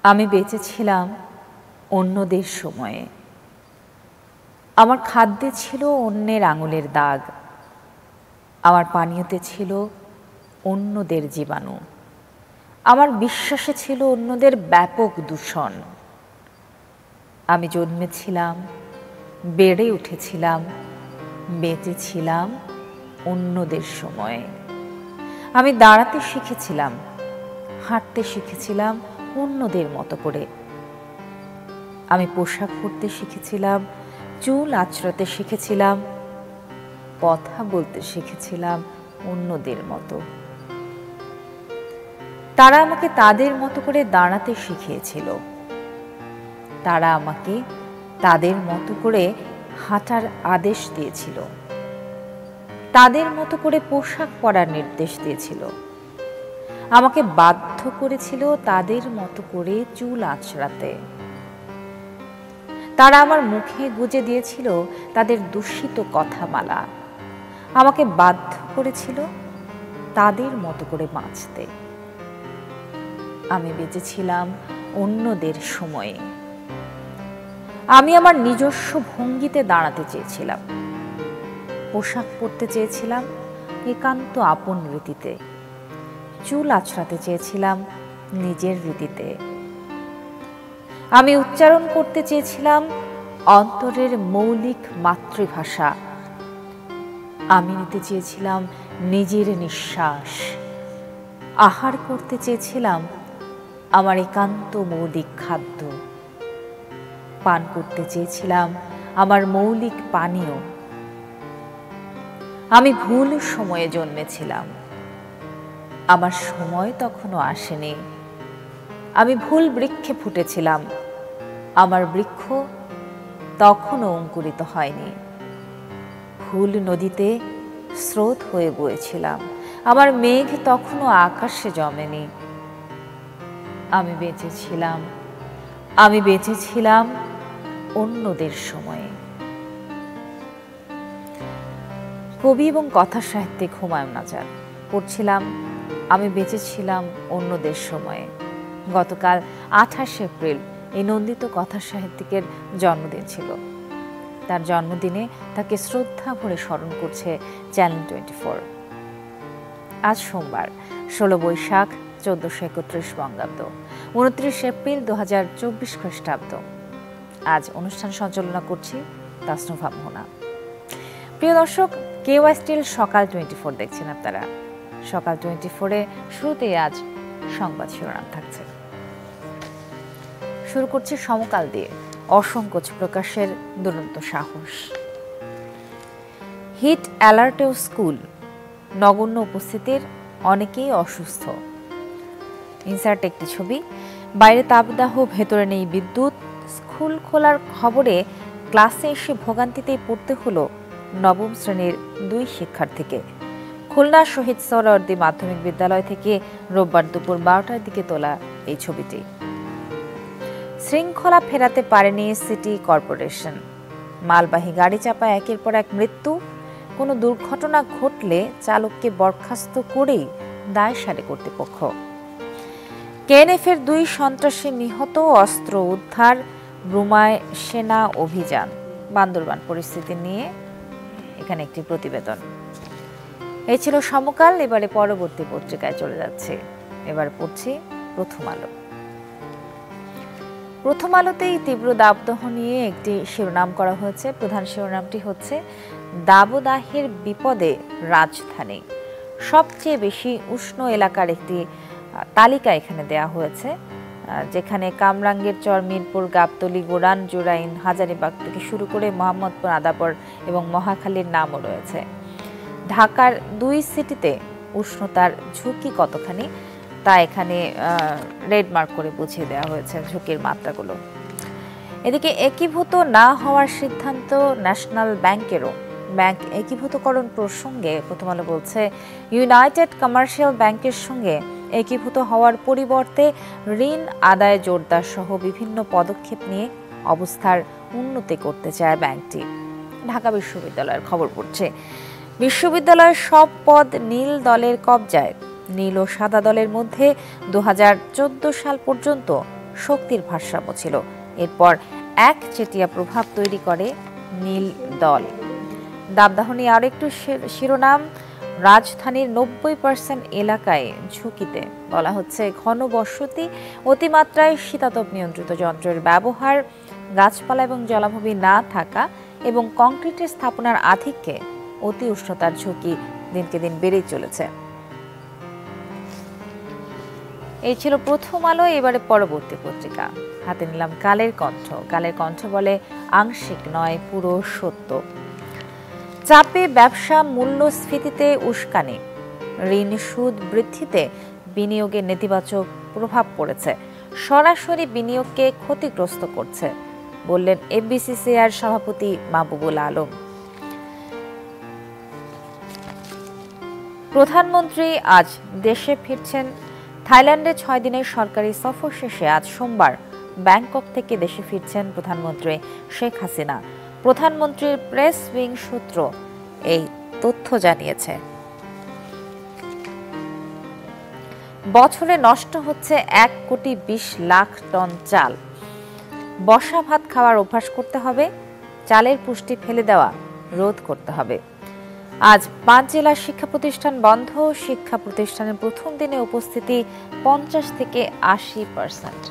আমি বেঁচে ছিলাম অন্যদের সময়ে। আমার খাদ্যে ছিল অন্যের আঙুলের দাগ, আমার পানীয়তে ছিল অন্যদের জীবাণু, আমার বিশ্বাসে ছিল অন্যদের ব্যাপক দূষণ। আমি জন্মেছিলাম, বেড়ে উঠেছিলাম, বেঁচেছিলাম অন্যদের সময়ে। আমি দাঁড়াতে শিখেছিলাম, হাঁটতে শিখেছিলাম অন্যদের মতো করে। আমি পোশাক পরতে শিখেছিলাম, চুল আঁচড়াতে শিখেছিলাম, কথা বলতে শিখেছিলাম অন্যদের মতো। তারা আমাকে তাদের মতো করে দাঁড়াতে শিখিয়েছিল, তারা আমাকে তাদের মতো করে হাঁটার আদেশ দিয়েছিল, তাদের মতো করে পোশাক পরার নির্দেশ দিয়েছিল, আমাকে বাধ্য করেছিল তাদের মতো করে চুল আঁচড়াতে। তারা আমার মুখে গুজে দিয়েছিল তাদের দূষিত কথামালা, আমাকে বাধ্য করেছিল তাদের মতো করে বাঁচতে। আমি বেঁচেছিলাম অন্যদের সময়ে। আমি আমার নিজস্ব ভঙ্গিতে দাঁড়াতে চেয়েছিলাম, পোশাক পরতে চেয়েছিলাম একান্ত আপন রীতিতে, চুল আঁচড়াতে চেয়েছিলাম নিজের রীতিতে। আমি উচ্চারণ করতে চেয়েছিলাম অন্তরের মৌলিক মাতৃভাষা। আমি নিতে চেয়েছিলাম নিজের নিঃশ্বাস, আহার করতে চেয়েছিলাম আমার একান্ত মৌলিক খাদ্য, পান করতে চেয়েছিলাম আমার মৌলিক পানীয়। আমি ভুল সময়ে জন্মেছিলাম, আমার সময় তখনও আসেনি। আমি ভুল বৃক্ষে ফুটেছিলাম, আমার বৃক্ষ তখনও অঙ্কুরিত হয়নি। ভুল নদীতে স্রোত হয়ে বয়েছিলাম, আমার মেঘ তখনও আকাশে জমেনি। আমি বেঁচেছিলাম অন্যদের সময়ে। কবি এবং কথা সাহিত্যিক হুমায়ুন আজাদ। পড়ছিলাম আমি বেঁচেছিলাম অন্যদের সময়ে। গতকাল 28 এপ্রিল এই নন্দিত কথা সাহিত্যিকের জন্মদিন ছিল। তার জন্মদিনে তাকে শ্রদ্ধা ভরে স্মরণ করছে চ্যানেল 24। আজ সোমবার 16 বৈশাখ 1431 বঙ্গাব্দ, 29 এপ্রিল 2024 খ্রিস্টাব্দ। আজ অনুষ্ঠান সঞ্চালনা করছি তাসনুভা মোহনা। প্রিয় দর্শক, কেওয়াই স্টিল সকাল 24 দেখছেন আপনারা। সকাল 24-এ শুরুতেই আজ সংবাদ শিরোনাম থাকছে। শুরু করছি সমকাল দিয়ে অসংকোচ প্রকাশের দুরন্ত সাহস। হিট অ্যালার্টেও স্কুল, নগণ্য উপস্থিতির অনেকেই অসুস্থ। ইনসার্ট একটি ছবি। বাইরে তাপদাহ, ভেতরে নেই বিদ্যুৎ। স্কুল খোলার খবরে ক্লাসে এসে ভোগান্তিতেই পড়তে হলো নবম শ্রেণীর 2 শিক্ষার্থীকে। খুলনা শহীদ সোহরাওয়ার্দী মাধ্যমিক বিদ্যালয় থেকে রোববার দুপুর 12টার দিকে তোলা এই ছবিটি। শৃঙ্খলা ফেরাতে পারেনি সিটি কর্পোরেশন। মালবাহী গাড়ি চাপায় একের পর এক মৃত্যু। কোনো দুর্ঘটনা ঘটলে চালককে বরখাস্ত করেই দায় সারে কর্তৃপক্ষ। কেএনএফের 2 সন্ত্রাসী নিহত, অস্ত্র উদ্ধার, রুমায় সেনা অভিযান। বান্দরবান পরিস্থিতি নিয়ে এখানে একটি প্রতিবেদন। এই ছিল সমকাল। এবারে পরবর্তী পত্রিকায় চলে যাচ্ছে। এবার পড়ছি প্রথম আলো। প্রথম আলোতেই তীব্র দাবদাহ নিয়ে একটি শিরোনাম করা হয়েছে। প্রধান শিরোনামটি হচ্ছে দাবদাহের বিপদে রাজধানী। সবচেয়ে বেশি উষ্ণ এলাকার একটি তালিকা এখানে দেয়া হয়েছে, যেখানে কামরাঙ্গীর চর, মিরপুর, গাবতলী, গোরান, জুরাইন, হাজারীবাগ থেকে শুরু করে মোহাম্মদপুর, আদাবর এবং মহাখালীর নামও রয়েছে। ঢাকার 2 সিটিতে উষ্ণতার ঝুঁকি কতখানি তা এখানে রেড মার্ক করে বুঝিয়ে দেওয়া হয়েছে ঝুঁকির মাত্রাগুলো। এদিকে একীভূত না হওয়ার সিদ্ধান্ত ন্যাশনাল ব্যাংকেরও। ব্যাংক একীভূতকরণ প্রসঙ্গে প্রথম আলো বলছে, ইউনাইটেড কমার্শিয়াল ব্যাংকের সঙ্গে একীভূত হওয়ার পরিবর্তে ঋণ আদায় জোরদার সহ বিভিন্ন পদক্ষেপ নিয়ে অবস্থার উন্নতি করতে চায় ব্যাংকটি। ঢাকা বিশ্ববিদ্যালয়ের খবর পড়ছে, বিশ্ববিদ্যালয়ের সব পদ নীল দলের কবজায়। নীল ও সাদা দলের মধ্যে 2014 সাল পর্যন্ত শক্তির ভারসাম্য ছিল। এরপর একচেটিয়া প্রভাব তৈরি করে নীল দল। দাবদাহ নিয়ে আরো একটু শিরোনাম, রাজধানীর 90% এলাকায় ঝুঁকিতে। বলা হচ্ছে ঘনবসতি, অতিমাত্রায় শীতাতপ নিয়ন্ত্রিত যন্ত্রের ব্যবহার, গাছপালা এবং জলাভূমি না থাকা এবং কংক্রিটের স্থাপনার আধিক্যে অতি উষ্ণতার ঝুঁকি দিনকে দিন বেড়েই চলেছে। এই ছিল প্রথম আলো। এবারে পরবর্তী পত্রিকা হাতে নিলাম কালের কণ্ঠ। কালের কণ্ঠ বলে আংশিক নয়, পুরো সত্য। চাপে ব্যবসা, মূল্যস্ফীতিতে উস্কানি, ঋণ সুদ বৃদ্ধিতে বিনিয়োগের নেতিবাচক প্রভাব পড়েছে, সরাসরি বিনিয়োগকে ক্ষতিগ্রস্ত করছে, বললেন এফবিসিসিআইর সভাপতি মাহবুবুল আলম। প্রধানমন্ত্রী আজ দেশে ফিরছেন। থাইল্যান্ডে 6 দিনের সরকারি সফর শেষে আজ সোমবার ব্যাংকক থেকে দেশে ফিরছেন প্রধানমন্ত্রী শেখ হাসিনা। প্রধানমন্ত্রীর প্রেস উইং সূত্র এই তথ্য জানিয়েছে। বছরে নষ্ট হচ্ছে 1,20,00,000 টন চাল। বসা ভাত খাওয়ার অভ্যাস করতে হবে, চালের পুষ্টি ফেলে দেওয়া রোধ করতে হবে। আজ 5 জেলার শিক্ষা প্রতিষ্ঠান বন্ধ। শিক্ষা প্রতিষ্ঠানের প্রথম দিনে উপস্থিতি 50 থেকে 80%।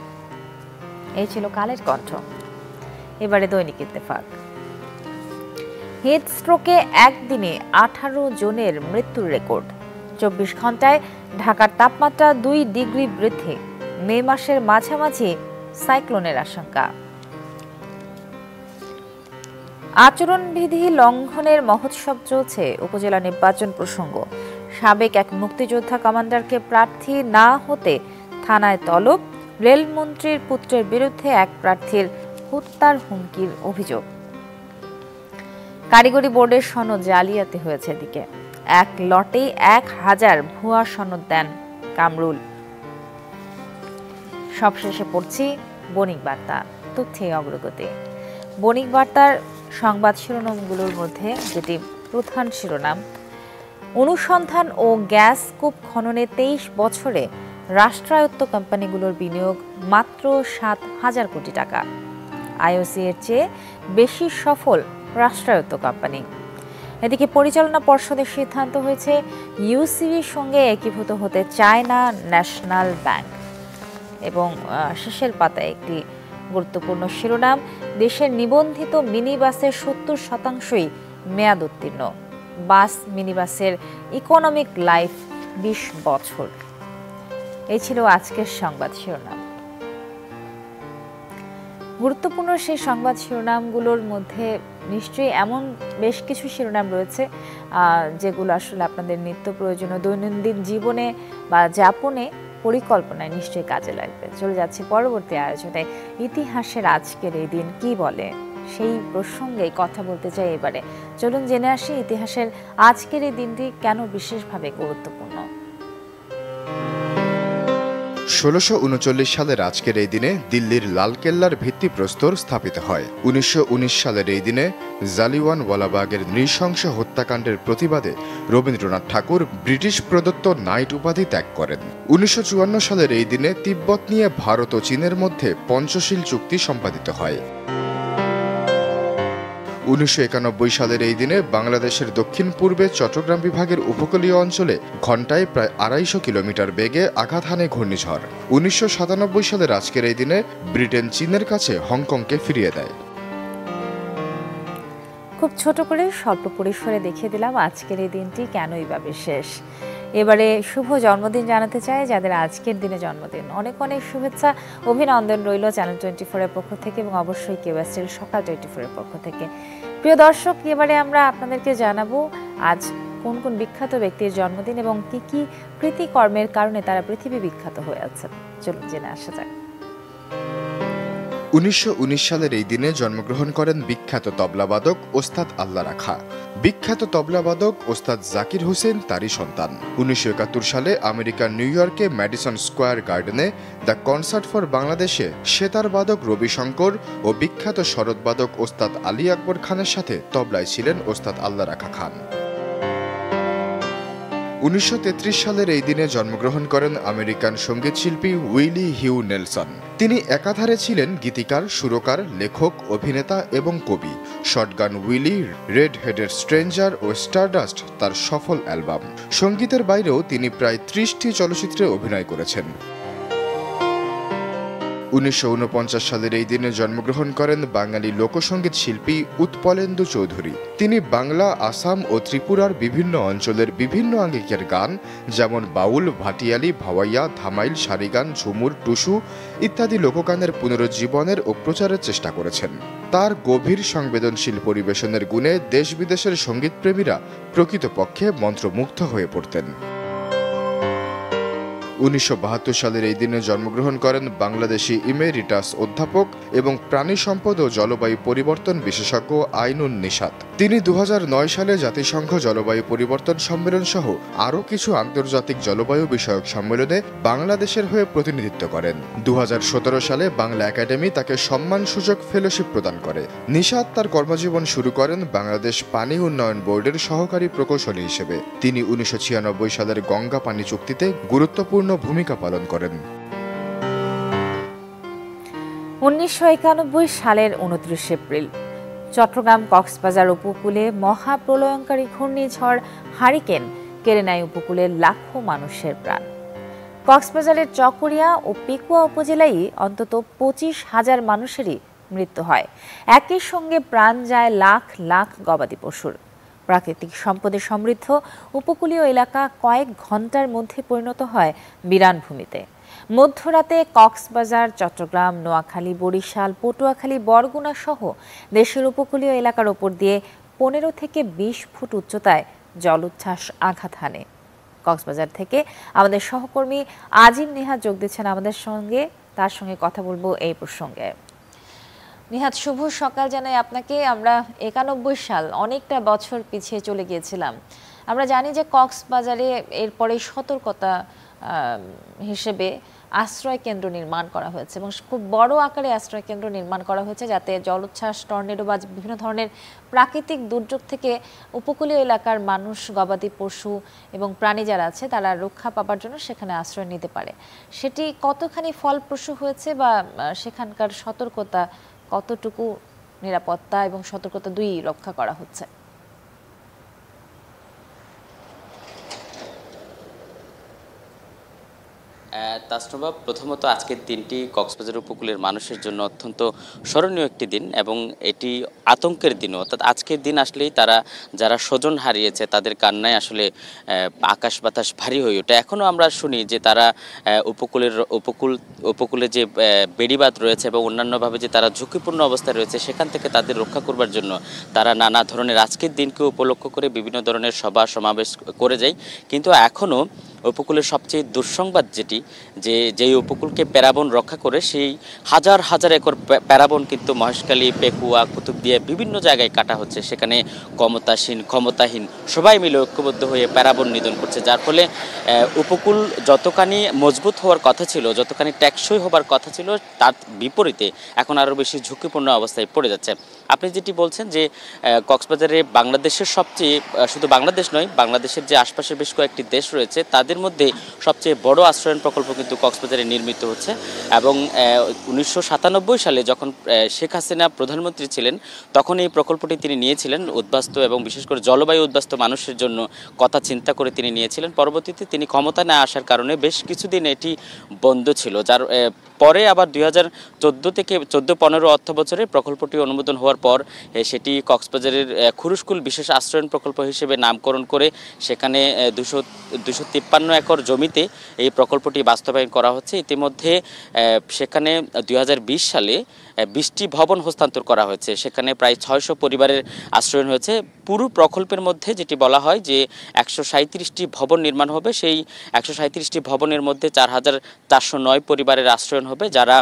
এই ছিল কালের কণ্ঠ। এবারে দৈনিক ইত্তেফাক। হিট স্ট্রোকে একদিনে 18 জনের মৃত্যুর রেকর্ড। 24 ঘন্টায় ঢাকার তাপমাত্রা 2 ডিগ্রি বৃদ্ধি। মে মাসের মাঝামাঝি সাইক্লোনের আশঙ্কা। আচরণবিধি লঙ্ঘনের মহোৎসব চলছে উপজেলা নির্বাচন প্রসঙ্গ। সাবেক এক মুক্তিযোদ্ধা কমান্ডারকে প্রার্থী না হতে থানায় তলব। রেলমন্ত্রীর পুত্রের বিরুদ্ধে এক প্রার্থীর হত্যার হুমকির অভিযোগ। কারিগরি বোর্ডের সনদ জালিয়াতি হয়েছে। এদিকে এক লটেই 1000 ভুয়া সনদ দেন কামরুল। সবশেষে পড়ছি বণিক বার্তা, তথ্যে অগ্রগতি। বণিক বার্তার সংবাদ শিরোনামগুলোর মধ্যে যেটি প্রধান শিরোনাম, অনুসন্ধান ও গ্যাস কূপ খননে 23 বছরে রাষ্ট্রায়ত্ত কোম্পানিগুলোর বিনিয়োগ মাত্র 7,000 কোটি টাকা। আইওসি এর চেয়ে বেশি সফল রাষ্ট্রায়ত্ত কোম্পানি। এদিকে পরিচালনা পর্ষদের সিদ্ধান্ত হয়েছে ইউসিবির সঙ্গে একীভূত হতে চায় না ন্যাশনাল ব্যাংক। এবং শেষের পাতায় একটি গুরুত্বপূর্ণ শিরোনাম, দেশের নিবন্ধিত মিনি বাসের 70%ই মেয়াদ উত্তীর্ণ। বাস মিনিবাসের ইকোনমিক লাইফ 20 বছর। এই ছিল আজকের সংবাদ শিরোনাম। গুরুত্বপূর্ণ সেই সংবাদ শিরোনামগুলোর মধ্যে নিশ্চয়ই এমন বেশ কিছু শিরোনাম রয়েছে যেগুলো আসলে আপনাদের নিত্য প্রয়োজনীয় দৈনন্দিন জীবনে বা যাপনে পরিকল্পনায় নিশ্চয়ই কাজে লাগবে। চলে যাচ্ছি পরবর্তী আয়োজনে। ইতিহাসের আজকের এই দিন কি বলে সেই প্রসঙ্গে কথা বলতে চাই এবারে। চলুন জেনে আসি ইতিহাসের আজকের এই দিনটি কেন বিশেষভাবে গুরুত্বপূর্ণ। ১৬৩৯ সালের আজকের এই দিনে দিল্লির লালকেল্লার ভিত্তিপ্রস্তর স্থাপিত হয়। ১৯১৯ সালের এই দিনে জালিয়ানওয়ালাবাগের নৃশংস হত্যাকাণ্ডের প্রতিবাদে রবীন্দ্রনাথ ঠাকুর ব্রিটিশ প্রদত্ত নাইট উপাধি ত্যাগ করেন। ১৯৫৪ সালের এই দিনে তিব্বত নিয়ে ভারত ও চীনের মধ্যে পঞ্চশীল চুক্তি সম্পাদিত হয়। ১৯৯১ সালের এই দিনে বাংলাদেশের দক্ষিণ পূর্বে চট্টগ্রাম বিভাগের উপকূলীয় অঞ্চলে ঘণ্টায় প্রায় ২৫০ কিলোমিটার বেগে আঘাত হানে ঘূর্ণিঝড়। ১৯৯৭ সালের আজকের এই দিনে ব্রিটেন চীনের কাছে হংকংকে ফিরিয়ে দেয়। খুব ছোট করে স্বল্প পরিসরে দেখিয়ে দিলাম আজকের এই দিনটি কেনই বা বিশেষ। এবারে শুভ জন্মদিন জানাতে চাই যাদের আজকের দিনে জন্মদিন। অনেক অনেক শুভেচ্ছা, অভিনন্দন রইল চ্যানেল 24 এর পক্ষ থেকে এবং অবশ্যই কেওএসটির সকাল 24 এর পক্ষ থেকে। প্রিয় দর্শক, এবারে আমরা আপনাদেরকে জানাবো আজ কোন কোন বিখ্যাত ব্যক্তির জন্মদিন এবং কি কি কৃতিকর্মের কারণে তারা পৃথিবী বিখ্যাত হয়ে আছেন। চলুন জেনে আসা যাক। ১৯১৯ সালের এই দিনে জন্মগ্রহণ করেন বিখ্যাত তবলাবাদক ওস্তাদ আল্লাহ রাখা। বিখ্যাত তবলাবাদক ওস্তাদ জাকির হোসেন তারই সন্তান। ১৯৭১ সালে আমেরিকার নিউ ইয়র্কে ম্যাডিসন স্কোয়ার গার্ডেনে দ্য কনসার্ট ফর বাংলাদেশে সেতার বাদক রবি শঙ্কর ও বিখ্যাত সরোদবাদক ওস্তাদ আলী আকবর খানের সাথে তবলায় ছিলেন ওস্তাদ আল্লাহ রাখা খান। ১৯৩৩ সালের এই দিনে জন্মগ্রহণ করেন আমেরিকান সঙ্গীতশিল্পী উইলি হিউ নেলসন। তিনি একাধারে ছিলেন গীতিকার, সুরকার, লেখক, অভিনেতা এবং কবি। Shotgun Willie, Red Headed Stranger ও স্টারডাস্ট তার সফল অ্যালবাম। সঙ্গীতের বাইরেও তিনি প্রায় ৩০টি চলচ্চিত্রে অভিনয় করেছেন। ১৯৪৯ সালের এই দিনে জন্মগ্রহণ করেন বাঙালি লোকসঙ্গীত শিল্পী উৎপলেন্দু চৌধুরী। তিনি বাংলা, আসাম ও ত্রিপুরার বিভিন্ন অঞ্চলের বিভিন্ন আঙ্গিকের গান যেমন বাউল, ভাটিয়ালি, ভাওয়াইয়া, ধামাইল, সারিগান, ঝুমুর, টুসু ইত্যাদি লোকগানের পুনরুজ্জীবনের ও প্রচারের চেষ্টা করেছেন। তার গভীর সংবেদনশীল পরিবেশনের গুণে দেশ বিদেশের সঙ্গীতপ্রেমীরা প্রকৃতপক্ষে মন্ত্রমুগ্ধ হয়ে পড়তেন। ১৯৭২ সালের এই দিনে জন্মগ্রহণ করেন বাংলাদেশি ইমেরিটাস অধ্যাপক এবং প্রাণী সম্পদ ও জলবায়ু পরিবর্তন বিশেষজ্ঞ আইনুন নিশাত। তিনি ২০০৯ সালে জাতিসংঘ জলবায়ু পরিবর্তন সম্মেলন সহ আরও কিছু আন্তর্জাতিক জলবায়ু বিষয়ক সম্মেলনে বাংলাদেশের হয়ে প্রতিনিধিত্ব করেন। ২০১৭ সালে বাংলা একাডেমি তাকে সম্মানসূচক ফেলোশিপ প্রদান করে। নিশাত তার কর্মজীবন শুরু করেন বাংলাদেশ পানি উন্নয়ন বোর্ডের সহকারী প্রকৌশলী হিসেবে। তিনি ১৯৯৬ সালের গঙ্গা পানি চুক্তিতে গুরুত্বপূর্ণ ভূমিকা পালন করেন। ১৯৯১ সালের ২৯ এপ্রিল চট্টগ্রাম কক্সবাজার উপকূলে মহাপ্রলয়ঙ্কারী ঘূর্ণিঝড় হারিকেন কেড়ে নেয় উপকূলের লাখো মানুষের প্রাণ। কক্সবাজারের চকরিয়া ও পেকুয়া উপজেলায় অন্তত ২৫,০০০ মানুষেরই মৃত্যু হয়। একই সঙ্গে প্রাণ যায় লাখ লাখ গবাদি পশুর। প্রাকৃতিক সম্পদে সমৃদ্ধ উপকূলীয় এলাকা কয়েক ঘন্টার মধ্যে পরিণত হয় বিরান ভূমিতে। মধ্যরাতে কক্সবাজার, চট্টগ্রাম, নোয়াখালী, বরিশাল, পটুয়াখালী, বরগুনা সহ দেশের উপকূলীয় এলাকার ওপর দিয়ে ১৫ থেকে ২০ ফুট উচ্চতায় জলোচ্ছ্বাস আঘাত হানে। কক্সবাজার থেকে আমাদের সহকর্মী আজিম নেহাত যোগ দিচ্ছেন আমাদের সঙ্গে, তার সঙ্গে কথা বলবো এই প্রসঙ্গে। নিহাত, শুভ সকাল জানাই আপনাকে। আমরা ৯১ সাল, অনেকটা বছর পিছিয়ে চলে গিয়েছিলাম। আমরা জানি যে কক্সবাজারে এরপরে সতর্কতা হিসেবে আশ্রয় কেন্দ্র নির্মাণ করা হয়েছে এবং খুব বড় আকারে আশ্রয় কেন্দ্র নির্মাণ করা হয়েছে, যাতে জলোচ্ছ্বাস, টর্নেডো বা বিভিন্ন ধরনের প্রাকৃতিক দুর্যোগ থেকে উপকূলীয় এলাকার মানুষ, গবাদি পশু এবং প্রাণী যারা আছে তারা রক্ষা পাবার জন্য সেখানে আশ্রয় নিতে পারে। সেটি কতখানি ফলপ্রসূ হয়েছে বা সেখানকার সতর্কতা কতটুকু, নিরাপত্তা এবং সতর্কতা দুই রক্ষা করা হচ্ছে? তাসনুবা, প্রথমত আজকের দিনটি কক্সবাজার উপকূলের মানুষের জন্য অত্যন্ত স্মরণীয় একটি দিন এবং এটি আতঙ্কের দিনও। অর্থাৎ আজকের দিন আসলেই তারা যারা স্বজন হারিয়েছে তাদের কান্নায় আসলে আকাশ বাতাস ভারী হয়ে ওঠে। এখনও আমরা শুনি যে তারা উপকূলে যে বেড়িবাঁধ রয়েছে এবং অন্যান্যভাবে যে তারা ঝুঁকিপূর্ণ অবস্থায় রয়েছে সেখান থেকে তাদের রক্ষা করবার জন্য তারা নানা ধরনের আজকের দিনকে উপলক্ষ করে বিভিন্ন ধরনের সভা সমাবেশ করে যায়। কিন্তু এখনও উপকূলের সবচেয়ে দুঃসংবাদ যেই উপকূলকে প্যারাবন রক্ষা করে সেই হাজার হাজার একর প্যারাবন কিন্তু মহেশখালী, পেকুয়া, কুতুবদিয়া বিভিন্ন জায়গায় কাটা হচ্ছে। সেখানে ক্ষমতাহীন সবাই মিলে ঐক্যবদ্ধ হয়ে প্যারাবন নিধন করছে, যার ফলে উপকূল যতখানি মজবুত হওয়ার কথা ছিল, যতখানি টেকসই হবার কথা ছিল, তার বিপরীতে এখন আরও বেশি ঝুঁকিপূর্ণ অবস্থায় পড়ে যাচ্ছে। আপনি যেটি বলছেন যে কক্সবাজারে বাংলাদেশের সবচেয়ে, শুধু বাংলাদেশ নয়, বাংলাদেশের যে আশপাশের বেশ কয়েকটি দেশ রয়েছে তাদের মধ্যে সবচেয়ে বড় আশ্রয়ণ প্রকল্প কিন্তু কক্সবাজারে নির্মিত হচ্ছে। এবং ১৯৯৭ সালে যখন শেখ হাসিনা প্রধানমন্ত্রী ছিলেন তখন এই প্রকল্পটি তিনি নিয়েছিলেন উদ্বাস্তু এবং বিশেষ করে জলবায়ু উদ্বাস্তু মানুষের জন্য কথা চিন্তা করে তিনি নিয়েছিলেন। পরবর্তীতে তিনি ক্ষমতা না আসার কারণে বেশ কিছুদিন এটি বন্ধ ছিল, যার পরে আবার ২০১৪ থেকে ১৪-১৫ অর্থ বছরে প্রকল্পটি অনুমোদন হওয়ার পর সেটি কক্সবাজারের খুরুশকুল বিশেষ আশ্রয়ণ প্রকল্প হিসেবে নামকরণ করে সেখানে ২৫৩ একর জমিতে এই প্রকল্পটি বাস্তবায়ন করা হচ্ছে। ইতিমধ্যে সেখানে ২০২০ সালে ২০টি ভবন হস্তান্তর করা হয়েছে। সেখানে প্রায় ৬০০ পরিবারের আশ্রয়ন হয়েছে। পুরো প্রকল্পের মধ্যে যেটি বলা হয় যে ১৩৭টি ভবন নির্মাণ হবে, সেই ১৩৭টি ভবনের মধ্যে ৪,৪০৯ পরিবারের আশ্রয়ন হবে, যারা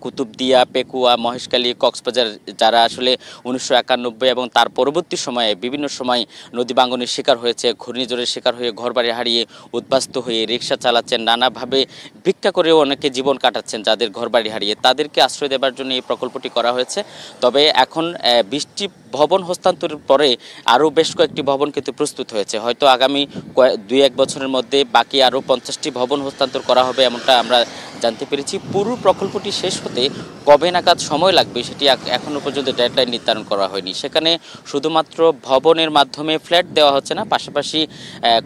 কুতুবদিয়া, পেকুয়া, মহেশখালী, কক্সবাজার, যারা আসলে ১৯৯১ এবং তার পরবর্তী সময়ে বিভিন্ন সময় নদী ভাঙনের শিকার হয়েছে, ঘূর্ণিঝড়ের শিকার হয়ে ঘরবাড়ি হারিয়ে উদ্বাস্ত হয়ে রিক্সা চালাচ্ছেন, নানাভাবে ভিক্ষা করেও অনেকে জীবন কাটাচ্ছেন, যাদের ঘরবাড়ি হারিয়ে তাদেরকে আশ্রয় দেওয়ার জন্য এই প্রকল্পটি করা হয়েছে। তবে এখন ২০টি ভবন হস্তান্তরের পরে আরও বেশ কয়েকটি ভবন কিন্তু প্রস্তুত হয়েছে। হয়তো আগামী ২-১ বছরের মধ্যে বাকি আরও ৫০টি ভবন হস্তান্তর করা হবে, এমনটা আমরা জানতে পেরেছি। পুরো প্রকল্পটি শেষ হতে কবে নাগাদ সময় লাগবে সেটি এখনও পর্যন্ত ডেডলাইন নির্ধারণ করা হয়নি। সেখানে শুধুমাত্র ভবনের মাধ্যমে ফ্ল্যাট দেওয়া হচ্ছে না, পাশাপাশি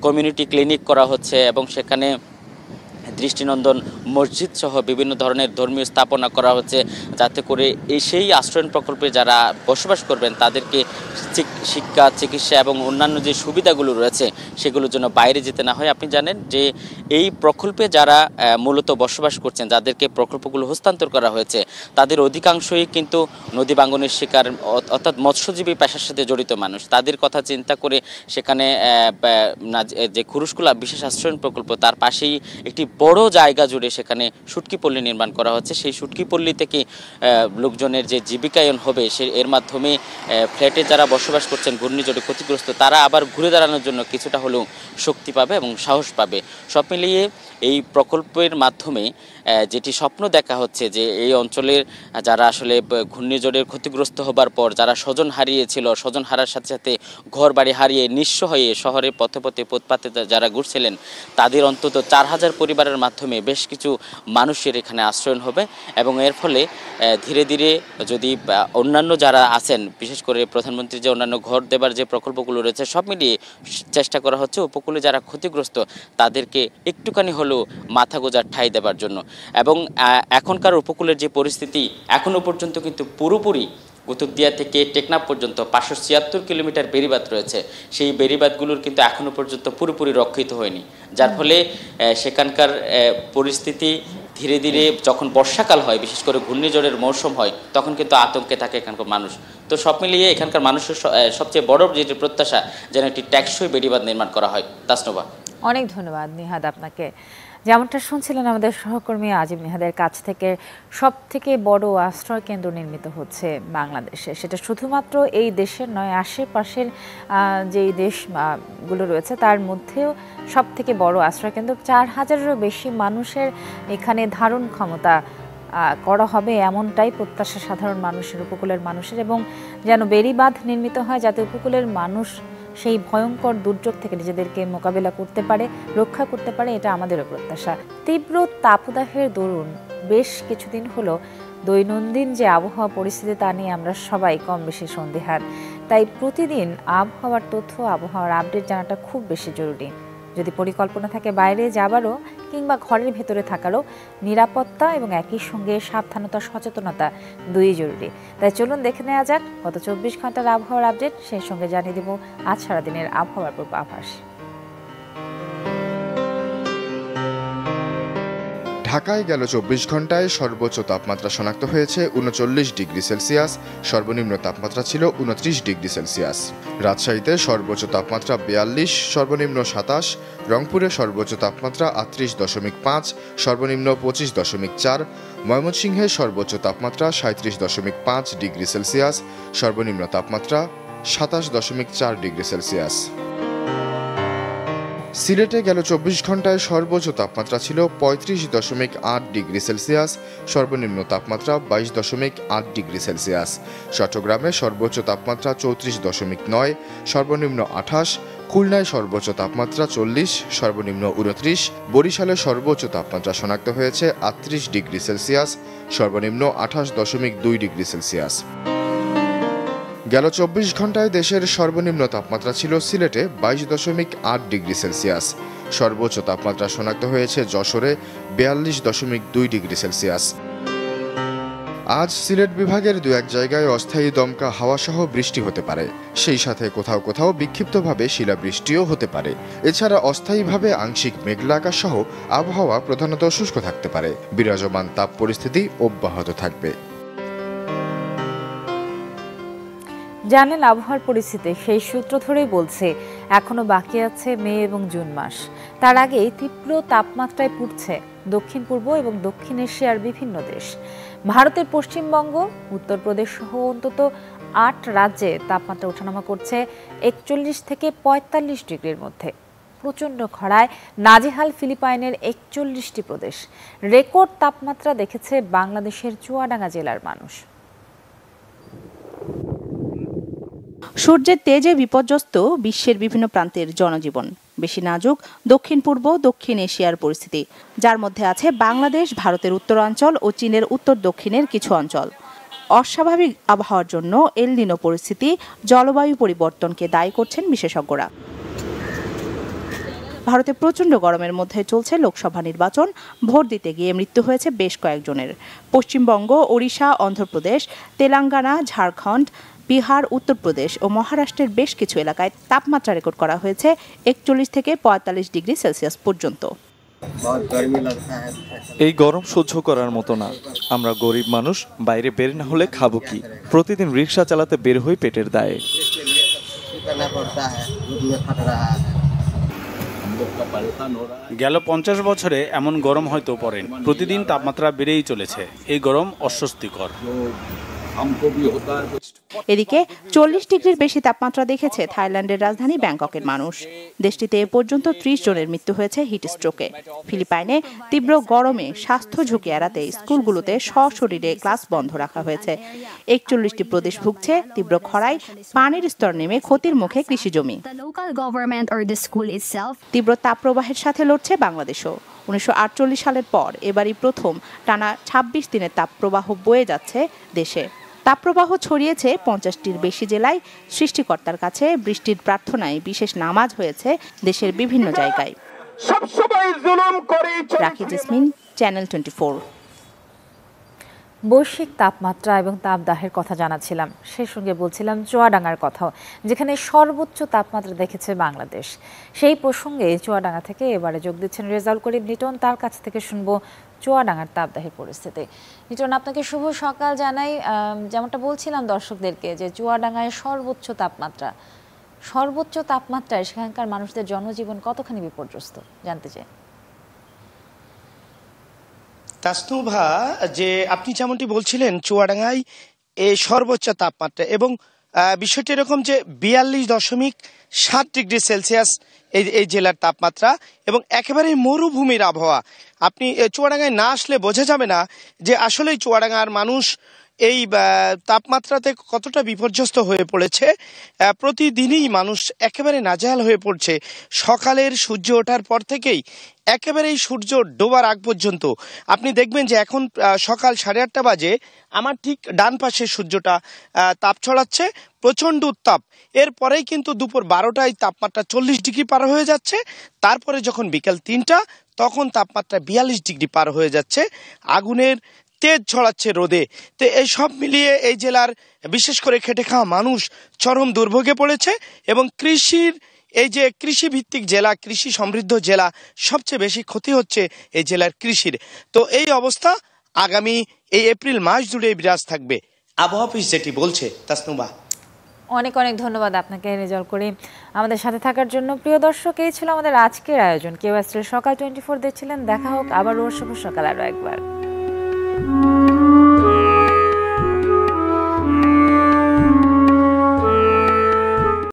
কমিউনিটি ক্লিনিক করা হচ্ছে এবং সেখানে দৃষ্টিনন্দন মসজিদ সহ বিভিন্ন ধরনের ধর্মীয় স্থাপনা করা হচ্ছে, যাতে করে সেই আশ্রয়ণ প্রকল্পে যারা বসবাস করবেন তাদেরকে শিক্ষা, চিকিৎসা এবং অন্যান্য যে সুবিধাগুলো রয়েছে সেগুলোর জন্য বাইরে যেতে না হয়। আপনি জানেন যে এই প্রকল্পে যারা মূলত বসবাস করছেন, যাদেরকে প্রকল্পগুলো হস্তান্তর করা হয়েছে, তাদের অধিকাংশই কিন্তু নদী ভাঙনের শিকার অর্থাৎ মৎস্যজীবী পেশার সাথে জড়িত মানুষ। তাদের কথা চিন্তা করে সেখানে যে খুরুশকুলা বিশেষ আশ্রয়ণ প্রকল্প তার পাশেই একটি বড় জায়গা জুড়ে সেখানে শুটকিপল্লী নির্মাণ করা হচ্ছে। সেই শুটকিপল্লী থেকে লোকজনের যে জীবিকায়ন হবে এর মাধ্যমে ফ্ল্যাটে যারা বসবাস করছেন ঘূর্ণিঝড়ে ক্ষতিগ্রস্ত তারা আবার ঘুরে দাঁড়ানোর জন্য কিছুটা হলেও শক্তি পাবে এবং সাহস পাবে। সব মিলিয়ে এই প্রকল্পের মাধ্যমে যেটি স্বপ্ন দেখা হচ্ছে যে এই অঞ্চলের যারা আসলে ঘূর্ণিঝড়ের ক্ষতিগ্রস্ত হবার পর যারা স্বজন হারিয়েছিল, স্বজন হারার সাথে সাথে ঘর বাড়ি হারিয়ে নিঃস্ব হয়ে শহরে পথে পথে ফুটপাতে যারা ঘুরছিলেন, তাদের অন্তত 4000 পরিবারের মাধ্যমে বেশ কিছু মানুষের এখানে আশ্রয়ন হবে এবং এর ফলে ধীরে ধীরে যদি অন্যান্য যারা আছেন, বিশেষ করে প্রধানমন্ত্রী যে অন্যান্য ঘর দেবার যে প্রকল্পগুলো রয়েছে, সব মিলিয়ে চেষ্টা করা হচ্ছে উপকূলে যারা ক্ষতিগ্রস্ত তাদেরকে একটুখানি হলেও মাথা গোঁজার ঠাঁই দেবার জন্য। এবং এখনকার উপকূলের যে পরিস্থিতি, এখনও পর্যন্ত কিন্তু পুরোপুরি কুতুবদিয়া থেকে টেকনাফ পর্যন্ত 576 কিলোমিটার বেড়িবাঁধ রয়েছে। সেই বেড়িবাঁধগুলোর কিন্তু এখনও পর্যন্ত পুরোপুরি রক্ষিত হয়নি, যার ফলে সেখানকার পরিস্থিতি ধীরে ধীরে যখন বর্ষাকাল হয়, বিশেষ করে ঘূর্ণিঝড়ের মৌসুম হয়, তখন কিন্তু আতঙ্কে থাকে এখানকার মানুষ। তো সব মিলিয়ে এখানকার মানুষের সবচেয়ে বড় যেটি প্রত্যাশা যেন একটি টেকসই বেড়িবাঁধ নির্মাণ করা হয়। তাসনোভা, অনেক ধন্যবাদ নিহাদ আপনাকে। যেমনটা শুনছিলেন আমাদের সহকর্মী আজিম নিহাদের কাছ থেকে, সব থেকে বড় আশ্রয় কেন্দ্র নির্মিত হচ্ছে বাংলাদেশে। সেটা শুধুমাত্র এই দেশের নয়, আশেপাশের যেই দেশগুলো রয়েছে তার মধ্যেও সব থেকে বড় আশ্রয় কেন্দ্র। 4000-এরও বেশি মানুষের এখানে ধারণ ক্ষমতা করা হবে, এমনটাই প্রত্যাশা সাধারণ মানুষের, উপকূলের মানুষের। এবং যেন বেড়িবাঁধ নির্মিত হয় যাতে উপকূলের মানুষ সেই ভয়ঙ্কর দুর্যোগ থেকে নিজেদেরকে মোকাবিলা করতে পারে, রক্ষা করতে পারে, এটা আমাদেরও প্রত্যাশা। তীব্র তাপদাহের দরুন বেশ কিছুদিন হলো দৈনন্দিন যে আবহাওয়া পরিস্থিতি তা নিয়ে আমরা সবাই কম বেশি সন্দিহান। তাই প্রতিদিন আবহাওয়ার তথ্য, আবহাওয়ার আপডেট জানাটা খুব বেশি জরুরি। যদি পরিকল্পনা থাকে বাইরে যাবারও কিংবা ঘরের ভেতরে থাকারও, নিরাপত্তা এবং একই সঙ্গে সাবধানতা, সচেতনতা দুই জরুরি। তাই চলুন দেখে নেওয়া যাক গত 24 ঘন্টার আবহাওয়ার আপডেট, সেই সঙ্গে জানিয়ে দেব আজ সারাদিনের আবহাওয়ার পূর্বাভাস। ঢাকায় গেল 24 ঘন্টায় সর্বোচ্চ তাপমাত্রা শনাক্ত হয়েছে 39 ডিগ্রি সেলসিয়াস, সর্বনিম্ন তাপমাত্রা ছিল 29 ডিগ্রি সেলসিয়াস। রাজশাহীতে সর্বোচ্চ তাপমাত্রা 42, সর্বনিম্ন 27, রংপুরে সর্বোচ্চ তাপমাত্রা 38.5, সর্বনিম্ন 25.4, ময়মনসিংহে সর্বোচ্চ তাপমাত্রা 37.5 ডিগ্রি সেলসিয়াস, সর্বনিম্ন তাপমাত্রা 27.4 ডিগ্রি সেলসিয়াস। সিলেটে গেল 24 ঘন্টায় সর্বোচ্চ তাপমাত্রা ছিল 35.8 ডিগ্রি সেলসিয়াস, সর্বনিম্ন তাপমাত্রা 22.8 ডিগ্রি সেলসিয়াস। চট্টগ্রামে সর্বোচ্চ তাপমাত্রা 34.9, সর্বনিম্ন 28, খুলনায় সর্বোচ্চ তাপমাত্রা 40, সর্বনিম্ন 29, বরিশালে সর্বোচ্চ তাপমাত্রা শনাক্ত হয়েছে 38 ডিগ্রি সেলসিয়াস, সর্বনিম্ন 28.2 ডিগ্রি সেলসিয়াস। গেল 24 ঘন্টায় দেশের সর্বনিম্ন তাপমাত্রা ছিল সিলেটে 22.8 ডিগ্রি সেলসিয়াস, সর্বোচ্চ তাপমাত্রা শনাক্ত হয়েছে যশোরে 42.2 ডিগ্রি সেলসিয়াস। আজ সিলেট বিভাগের দু এক জায়গায় অস্থায়ী দমকা হাওয়াসহ বৃষ্টি হতে পারে, সেই সাথে কোথাও কোথাও বিক্ষিপ্তভাবে শিলাবৃষ্টিও হতে পারে। এছাড়া অস্থায়ীভাবে আংশিক মেঘলা আকাশ সহ আবহাওয়া প্রধানত শুষ্ক থাকতে পারে। বিরাজমান তাপ পরিস্থিতি অব্যাহত থাকবে। জানেন আবহাওয়ার পরিস্থিতি, সেই সূত্র ধরেই বলছে এখনো বাকি আছে মে এবং জুন মাস। তার আগে তীব্র তাপমাত্রায় পুড়ছে দক্ষিণ পূর্ব এবং দক্ষিণ এশিয়ার বিভিন্ন দেশ। ভারতের পশ্চিমবঙ্গ, উত্তরপ্রদেশ সহ অন্তত 8 রাজ্যে তাপমাত্রা ওঠানামা করছে 41 থেকে 45 ডিগ্রির মধ্যে। প্রচণ্ড খরায় নাজেহাল ফিলিপাইনের 41টি প্রদেশ। রেকর্ড তাপমাত্রা দেখেছে বাংলাদেশের চুয়াডাঙ্গা জেলার মানুষ। সূর্যের তেজে বিপর্যস্ত বিশ্বের বিভিন্ন প্রান্তের জনজীবন। বেশি নাজুক দক্ষিণ পূর্ব দক্ষিণ এশিয়ার পরিস্থিতি, যার মধ্যে আছে বাংলাদেশ, ভারতের উত্তরাঞ্চল ও চীনের উত্তর দক্ষিণের কিছু অঞ্চল। অস্বাভাবিক আবহাওয়ার জন্য এল নিনো পরিস্থিতি জলবায়ু পরিবর্তনকে দায়ী করছেন বিশেষজ্ঞরা। ভারতে প্রচণ্ড গরমের মধ্যে চলছে লোকসভা নির্বাচন। ভোট দিতে গিয়ে মৃত্যু হয়েছে বেশ কয়েকজনের। পশ্চিমবঙ্গ, ওড়িশা, অন্ধ্রপ্রদেশ, তেলেঙ্গানা, ঝাড়খণ্ড, বিহার, উত্তরপ্রদেশ ও মহারাষ্ট্রের বেশ কিছু এলাকায় তাপমাত্রা রেকর্ড করা হয়েছে 41 থেকে 45 ডিগ্রি সেলসিয়াস পর্যন্ত। এই গরম সহ্য করার মতো না। আমরা গরিব মানুষ, বাইরে বের না হলে খাবো কি? প্রতিদিন রিক্সা চালাতে বের হই পেটের দায়ে। গেল 50 বছরে এমন গরম হয়তো পড়েনি। প্রতিদিন তাপমাত্রা বেড়েই চলেছে। এই গরম অস্বস্তিকর। এদিকে 40 ডিগ্রির বেশি তাপমাত্রা দেখেছে থাইল্যান্ডের রাজধানী ব্যাংককের মানুষ। দেশটিতে এ পর্যন্ত 30 জনের মৃত্যু হয়েছে হিট স্ট্রোকে। ফিলিপাইনে তীব্র গরমে স্বাস্থ্য ঝুঁকি এড়াতে স্কুলগুলোতে সশরীরে ক্লাস বন্ধ রাখা হয়েছে। 41টি প্রদেশ ভুগছে তীব্র খরায়, পানির স্তর নেমে ক্ষতির মুখে কৃষিজমি। তীব্র তাপপ্রবাহের সাথে লড়ছে বাংলাদেশও। 1948 সালের পর এবারই প্রথম টানা 26 দিনের তাপপ্রবাহ বয়ে যাচ্ছে দেশে। তাপপ্রবাহ ছড়িয়েছে 50টির বেশি জেলায়। সৃষ্টিকর্তার কাছে বৃষ্টির প্রার্থনায় বিশেষ নামাজ হয়েছে দেশের বিভিন্ন জায়গায়। রাখি জেসমিন, চ্যানেল 24। বৈশ্বিক তাপমাত্রা এবং তাপদাহের কথা জানাচ্ছিলাম, সেই সঙ্গে বলছিলাম চুয়াডাঙ্গার কথাও, যেখানে সর্বোচ্চ তাপমাত্রা দেখেছে বাংলাদেশ। সেই প্রসঙ্গে চুয়াডাঙ্গা থেকে এবারে যোগ দিচ্ছেন রেজাউল করিম লিটন। তার কাছ থেকে শুনবো চুয়াডাঙ্গার তাপদাহের পরিস্থিতি। লিটন, আপনাকে শুভ সকাল জানাই। যেমনটা বলছিলাম দর্শকদেরকে যে চুয়াডাঙ্গায় সর্বোচ্চ তাপমাত্রায় সেখানকার মানুষদের জনজীবন কতখানি বিপর্যস্ত জানতে চাই। তাসনুভা, যে আপনি যেমনটি বলছিলেন চুয়াডাঙ্গায় এই সর্বোচ্চ তাপমাত্রা এবং বিষয়টি এরকম যে 42.7 ডিগ্রি সেলসিয়াস এই জেলার তাপমাত্রা এবং একেবারে মরুভূমির আবহাওয়া। আপনি চুয়াডাঙ্গায় না আসলে বোঝা যাবে না যে আসলেই চুয়াডাঙ্গার মানুষ এই তাপমাত্রাতে কতটা বিপর্যস্ত হয়ে পড়েছে। প্রতিদিনই মানুষ একেবারে নাজেহাল হয়ে পড়ছে। সকালের সূর্য ওঠার পর থেকেই একেবারেই সূর্য ডোবার আগ পর্যন্ত আপনি দেখবেন যে এখন সকাল 8:30 বাজে, আমার ঠিক ডান পাশে সূর্যটা তাপ ছড়াচ্ছে, প্রচণ্ড উত্তাপ। এরপরেই কিন্তু দুপুর 12টায় তাপমাত্রা 40 ডিগ্রি পার হয়ে যাচ্ছে। তারপরে যখন বিকাল 3টা তখন তাপমাত্রা 42 ডিগ্রি পার হয়ে যাচ্ছে। আগুনের তেজ ছড়াচ্ছে রোদে। তো এই সব মিলিয়ে এই জেলার বিশেষ করে খেটে খাওয়া মানুষ চরম দুর্ভোগে পড়েছে এবং এই যে কৃষিভিত্তিক জেলা, কৃষি সমৃদ্ধ জেলা, সবচেয়ে বেশি ক্ষতি হচ্ছে এই জেলার কৃষির। তো এই অবস্থা আগামী এই এপ্রিল মাস জুড়ে বিরাজ থাকবে, আবহাওয়া অফিস যেটি বলছে। তাসনুবা, অনেক অনেক ধন্যবাদ আপনাকে রেজাউল করিম আমাদের সাথে থাকার জন্য। প্রিয় দর্শক, এই ছিল আমাদের আজকের আয়োজন। কেউ সকাল 24 দেখছিলেন। দেখা হোক আবার রোজ শুভ সকাল আরো একবার।